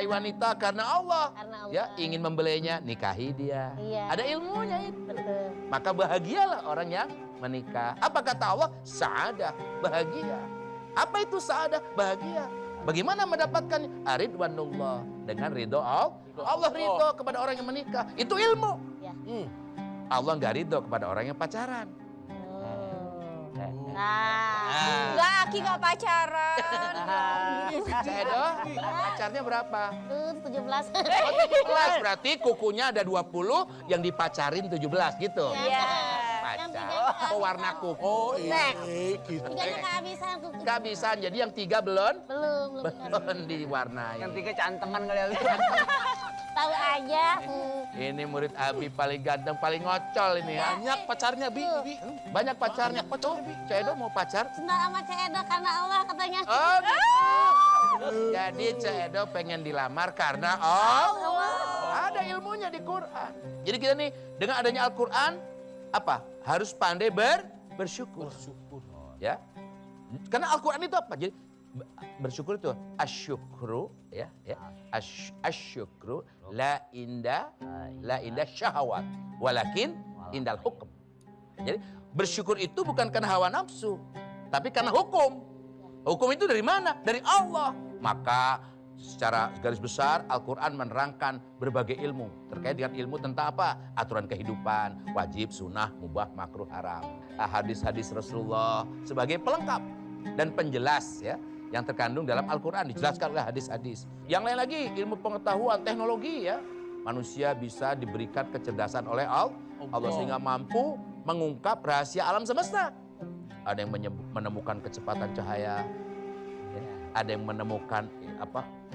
menikahi wanita karena Allah. Karena Allah. Ya, ingin membelainya, nikahi dia. Iya. Ada ilmunya itu. Betul. Maka bahagialah orang yang menikah. Apa kata Allah? Sa'adah, bahagia. Apa itu sa'adah? Bahagia. Bagaimana mendapatkannya? Aridwanullah, dengan ridho Allah. Allah ridho kepada orang yang menikah. Itu ilmu. Ya. Allah nggak ridho kepada orang yang pacaran. Nah. Enggak, Aki gak pacaran. Edo, pacarnya berapa? 17. Oh, 17, berarti kukunya ada 20, yang dipacarin 17 gitu. Iya. Pacar. Oh, warna kuku. Oh iya, gitu. Tiganya kehabisan. Kehabisan, jadi yang 3 belum? Belum. Diwarnai. Yang 3 cantengan kali ya. Tahu aja. Ini murid Abi paling ganteng, paling ngocol ini ya. Banyak pacarnya, Bi. Banyak pacarnya. Tuh, Cik Edo mau pacar? Senang sama Cik Edo karena Allah katanya. Oh, gitu. Jadi Cik Edo pengen dilamar karena Allah. Ada ilmunya di Quran. Jadi kita nih, dengan adanya Al-Quran, apa? Harus pandai bersyukur. Ya. Karena Al-Quran itu apa? Jadi bersyukur itu asyukru, ya. Asyukru la indah syahwat, walakin indal hukum. Jadi bersyukur itu bukan karena hawa nafsu, tapi karena hukum. Hukum itu dari mana? Dari Allah. Maka secara garis besar Al-Quran menerangkan berbagai ilmu. Terkait dengan ilmu tentang apa? Aturan kehidupan, wajib, sunnah, mubah, makruh, haram. Hadis-hadis Rasulullah sebagai pelengkap dan penjelas ya, yang terkandung dalam Al-Quran dijelaskan oleh hadis-hadis. Yang lain lagi ilmu pengetahuan, teknologi ya. Manusia bisa diberikan kecerdasan oleh Allah sehingga mampu mengungkap rahasia alam semesta. Ada yang menemukan kecepatan cahaya, ya. Ada yang menemukan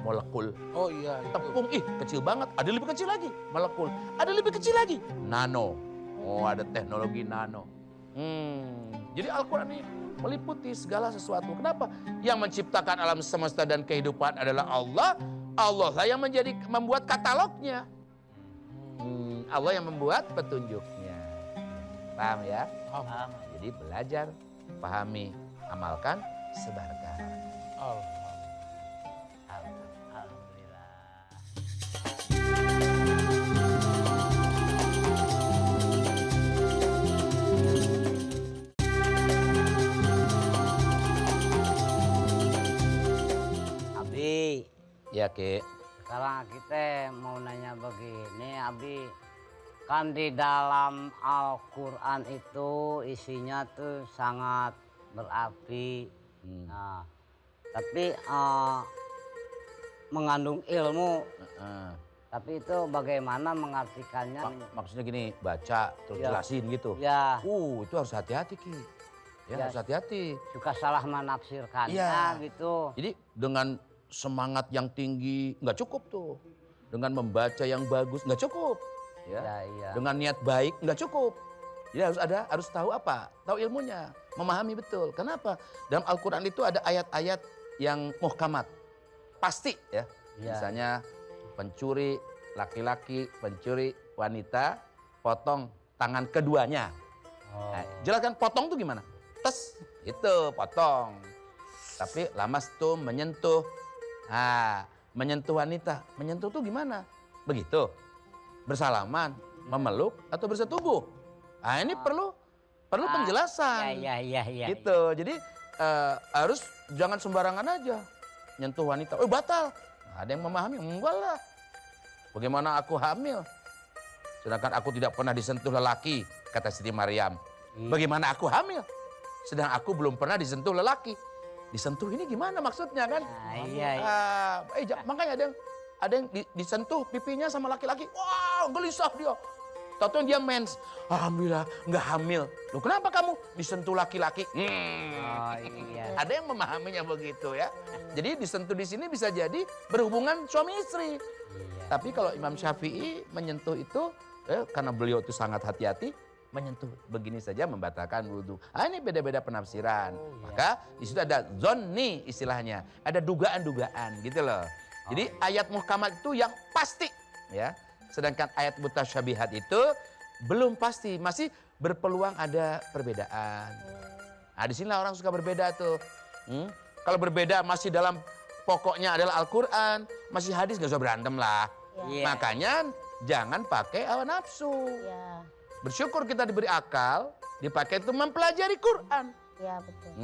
molekul. Oh iya. Tepung, kecil banget. Ada lebih kecil lagi, molekul. Ada lebih kecil lagi, nano. Oh, ada teknologi nano. Jadi Al-Quran ini meliputi segala sesuatu. Kenapa? Yang menciptakan alam semesta dan kehidupan adalah Allah. Allah lah yang membuat katalognya. Allah yang membuat petunjuknya. Paham ya? Paham. Jadi belajar, pahami, amalkan, sebarkan. Alhamdulillah. Abi, Ya, Ki. sekarang kita mau nanya begini, Abi. Kan di dalam Al-Quran itu isinya tuh sangat berarti. Nah, tapi mengandung ilmu. Tapi itu bagaimana mengartikannya? Maksudnya gini, baca terus Ya. jelasin gitu. Ya, Itu harus hati-hati, Ki. Ya, Ya. harus hati-hati. suka salah menafsirkannya Ya. gitu. Jadi dengan semangat yang tinggi nggak cukup tuh. Dengan membaca yang bagus nggak cukup. Ya. Ya. Dengan niat baik nggak cukup. Jadi harus tahu apa? Tahu ilmunya, memahami betul. Kenapa? Dalam Al-Quran itu ada ayat-ayat yang muhkamat, pasti ya. Ya. Misalnya pencuri laki-laki, pencuri wanita, potong tangan keduanya. Nah, jelaskan potong tuh gimana? Tes, itu potong. Tapi lamastum menyentuh. Nah, menyentuh wanita, menyentuh tuh gimana? Begitu. Bersalaman, memeluk atau bersetubuh. Nah, ini perlu penjelasan. Ya. Gitu. Jadi harus jangan sembarangan aja nyentuh wanita. Oh, batal. Nah, ada yang memahami, enggak lah. Bagaimana aku hamil? Sedangkan aku tidak pernah disentuh lelaki, kata Siti Maryam. Bagaimana aku hamil? Sedang aku belum pernah disentuh lelaki. Disentuh ini gimana maksudnya kan? Makanya ada yang disentuh pipinya sama laki-laki. Wow, gelisah dia. Tahu dia mens. Alhamdulillah nggak hamil. Loh, kenapa kamu disentuh laki-laki? Ada yang memahaminya begitu ya. Jadi disentuh di sini bisa jadi berhubungan suami istri. Tapi kalau Imam Syafi'i menyentuh itu, karena beliau itu sangat hati-hati, menyentuh begini saja membatalkan wudhu. Ini beda-beda penafsiran. Maka di situ ada zonni istilahnya, ada dugaan-dugaan gitu loh. Jadi ayat muhkamat itu yang pasti, ya. Sedangkan ayat mutasyabihat itu belum pasti, masih berpeluang ada perbedaan. Nah, di sinilah orang suka berbeda tuh. Kalau berbeda masih dalam pokoknya adalah Al-Quran, masih hadis nggak usah berantem lah. Iya. Makanya jangan pakai hawa nafsu. Ya, Bersyukur kita diberi akal, dipakai itu mempelajari Quran. ya betul.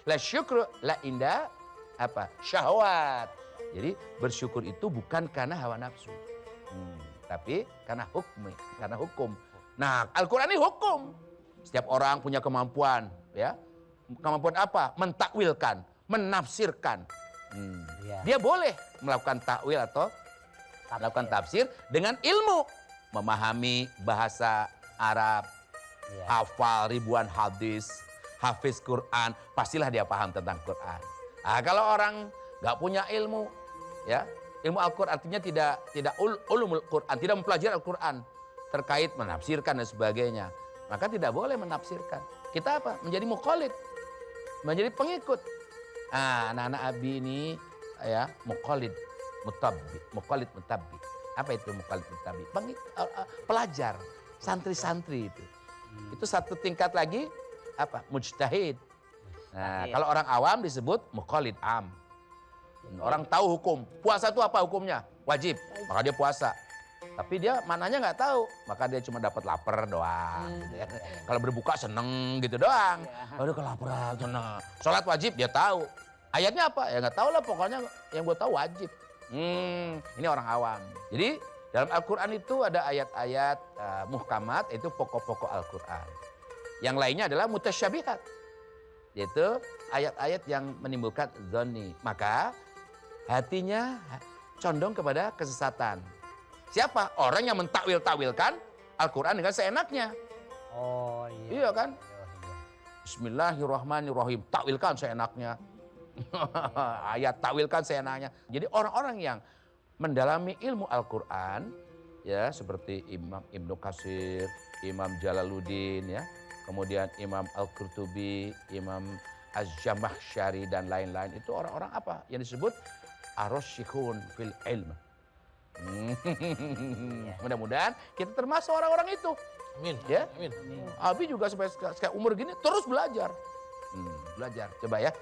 La syukru la indah apa? Syahwat. Jadi bersyukur itu bukan karena hawa nafsu. Tapi karena hukum. Nah, Al-Quran ini hukum. Setiap orang punya kemampuan, ya. Kemampuan apa? Mentakwilkan, menafsirkan. Iya. Dia boleh melakukan takwil atau melakukan tafsir dengan ilmu. Memahami bahasa Arab, Iya. hafal ribuan hadis, hafiz Quran, pastilah dia paham tentang Quran. Nah, kalau orang nggak punya ilmu, ya, ilmu Al-Quran artinya tidak ulumul Quran, tidak mempelajari Al-Quran terkait menafsirkan dan sebagainya, maka tidak boleh menafsirkan. Kita apa? Menjadi muqallid, menjadi pengikut. Nah, anak-anak Abi ini ya muqallid mutabbi. Apa itu muqallid mutabbi? Pelajar, santri-santri itu. Itu satu tingkat lagi apa? Mujtahid. Nah, kalau orang awam disebut muqallid am. Orang tahu hukum. Puasa itu apa hukumnya? Wajib. Maka dia puasa. Tapi dia mananya nggak tahu. Maka dia cuma dapat lapar doang. Gitu ya. Kalau berbuka seneng gitu doang. Aduh kelaparan seneng. Sholat wajib dia tahu. Ayatnya apa? Ya nggak tahu lah. Pokoknya yang gue tahu wajib. Ini orang awam. Jadi dalam Al-Quran itu ada ayat-ayat muhkamat. Itu pokok-pokok Al-Quran. Yang lainnya adalah mutasyabihat. Yaitu ayat-ayat yang menimbulkan dzanni. Maka hatinya condong kepada kesesatan. Siapa? Orang yang mentakwil-takwilkan Al-Quran dengan seenaknya. Oh iya. Iya kan? Iya. Bismillahirrahmanirrahim. Takwilkan seenaknya. Ayat takwilkan seenaknya. Jadi orang-orang yang mendalami ilmu Al-Quran, ya seperti Imam Ibnu Katsir, Imam Jalaluddin, ya, kemudian Imam Al-Qurtubi, Imam Az-Zamakhsyari dan lain-lain, itu orang-orang apa? Yang disebut ar-rasyikhun fil ilm. Mudah-mudahan kita termasuk orang-orang itu. Amin. Ya. Amin. Abi juga sampai umur gini terus belajar. Belajar. Coba ya,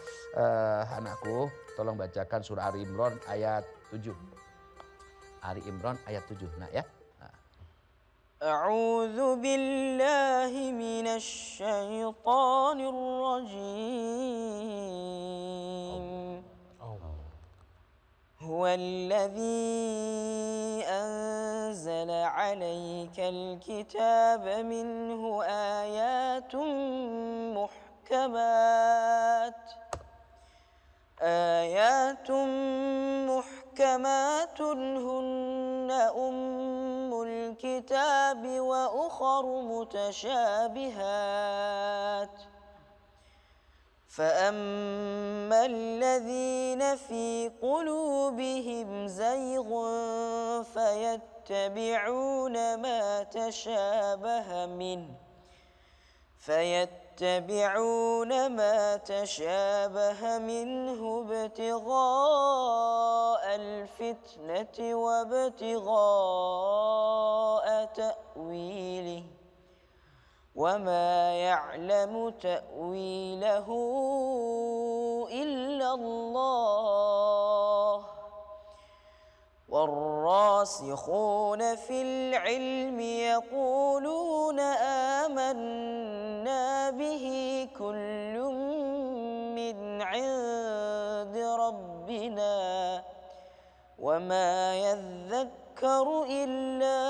anakku tolong bacakan surah Ali Imran ayat 7. Ali Imran ayat 7. Nah ya. أعوذ بالله من الشيطان الرجيم هو الذي أنزل عليك الكتاب منه آيات محكمات هن أم الكتاب وأخر متشابهات فأما الذين في قلوبهم زيغ فيتبعون ما تشابه منه ابتغاء الفتنة وابتغاء تأويله وما يعلم تأويله إلا الله والراسخون في العلم يقولون آمنا به كل من عند ربنا وما يذكر إلا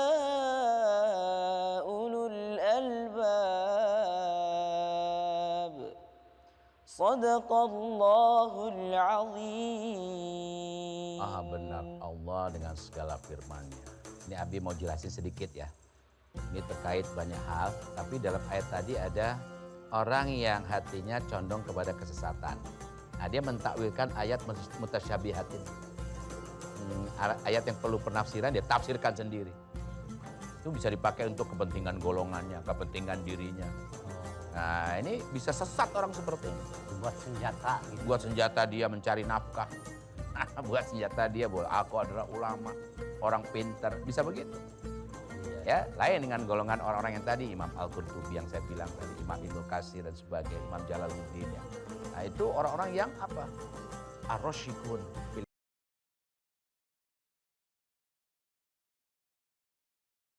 أولو الألباب صدق الله العظيم. Benar Allah dengan segala firman-Nya. Ini Abi mau jelasin sedikit ya. Ini terkait banyak hal, tapi dalam ayat tadi ada orang yang hatinya condong kepada kesesatan. Nah, dia mentakwilkan ayat mutasyabihat ini. Ayat yang perlu penafsiran dia tafsirkan sendiri. Itu bisa dipakai untuk kepentingan golongannya, kepentingan dirinya. Nah, ini bisa sesat orang seperti ini. Buat senjata gitu. Buat senjata dia mencari nafkah. Buat senjata dia boleh aku adalah ulama, orang pintar, bisa begitu. Ya, lain dengan golongan orang-orang yang tadi, Imam Al-Qurtubi yang saya bilang tadi, Imam Ibnu Katsir dan sebagainya, Imam Jalaluddin ya. Nah, itu orang-orang yang apa? Ar-rasyikhun